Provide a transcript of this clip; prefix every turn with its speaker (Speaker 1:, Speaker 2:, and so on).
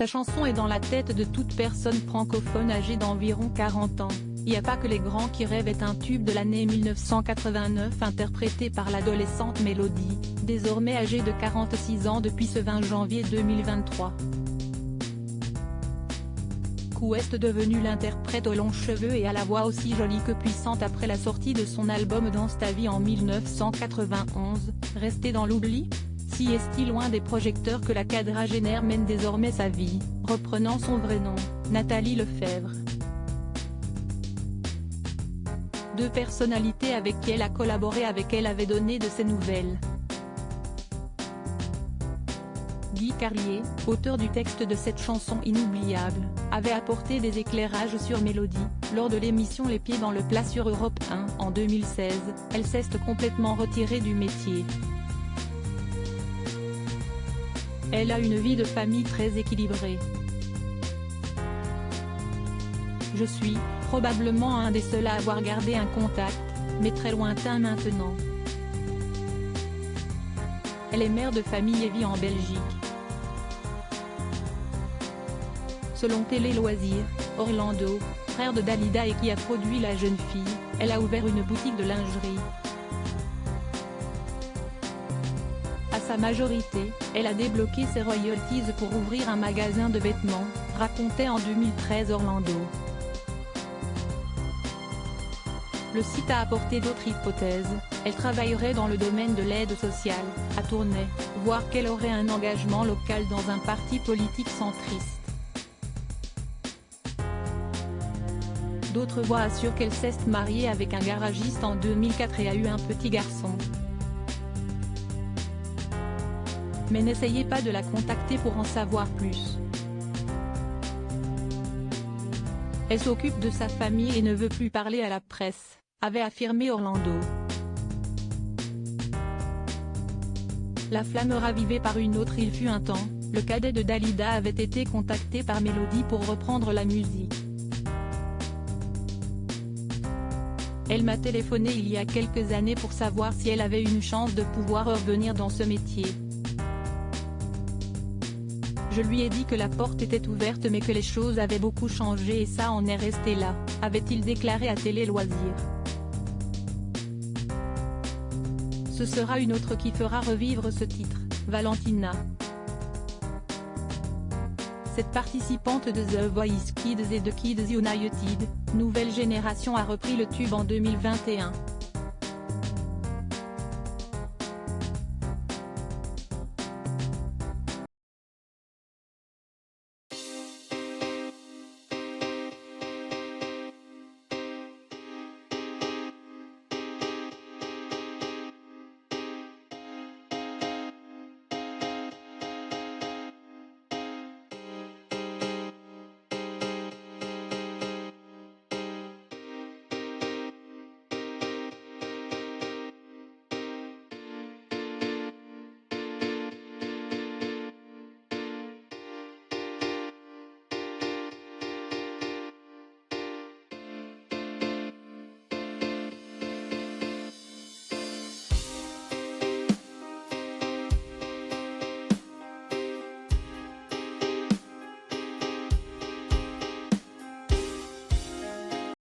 Speaker 1: Sa chanson est dans la tête de toute personne francophone âgée d'environ 40 ans. Y a pas que les grands qui rêvent est un tube de l'année 1989 interprété par l'adolescente Mélodie, désormais âgée de 46 ans depuis ce 20 janvier 2023. Est devenue l'interprète aux longs cheveux et à la voix aussi jolie que puissante après la sortie de son album Danse ta vie en 1991, resté dans l'oubli? Si est-il loin des projecteurs que la quadragénaire mène désormais sa vie, reprenant son vrai nom, Nathalie Lefèvre. Deux personnalités avec qui elle a collaboré avec elle avaient donné de ses nouvelles. Guy Carlier, auteur du texte de cette chanson inoubliable, avait apporté des éclairages sur Mélodie, lors de l'émission Les Pieds dans le plat sur Europe 1 en 2016, elle s'est complètement retirée du métier. Elle a une vie de famille très équilibrée. Je suis, probablement un des seuls à avoir gardé un contact, mais très lointain maintenant. Elle est mère de famille et vit en Belgique. Selon Télé Loisirs, Orlando, frère de Dalida et qui a produit la jeune fille, elle a ouvert une boutique de lingerie. À sa majorité, elle a débloqué ses royalties pour ouvrir un magasin de vêtements, racontait en 2013 Orlando. Le site a apporté d'autres hypothèses, elle travaillerait dans le domaine de l'aide sociale, à Tournai, voire qu'elle aurait un engagement local dans un parti politique centriste. D'autres voix assurent qu'elle s'est mariée avec un garagiste en 2004 et a eu un petit garçon. Mais n'essayez pas de la contacter pour en savoir plus. Elle s'occupe de sa famille et ne veut plus parler à la presse, avait affirmé Orlando. La flamme ravivée par une autre. Il fut un temps, le cadet de Dalida avait été contacté par Mélodie pour reprendre la musique. Elle m'a téléphoné il y a quelques années pour savoir si elle avait une chance de pouvoir revenir dans ce métier. Je lui ai dit que la porte était ouverte mais que les choses avaient beaucoup changé et ça en est resté là, avait-il déclaré à Télé Loisirs. Ce sera une autre qui fera revivre ce titre, Valentina. Cette participante de The Voice Kids et de Kids United, nouvelle génération a repris le tube en 2021.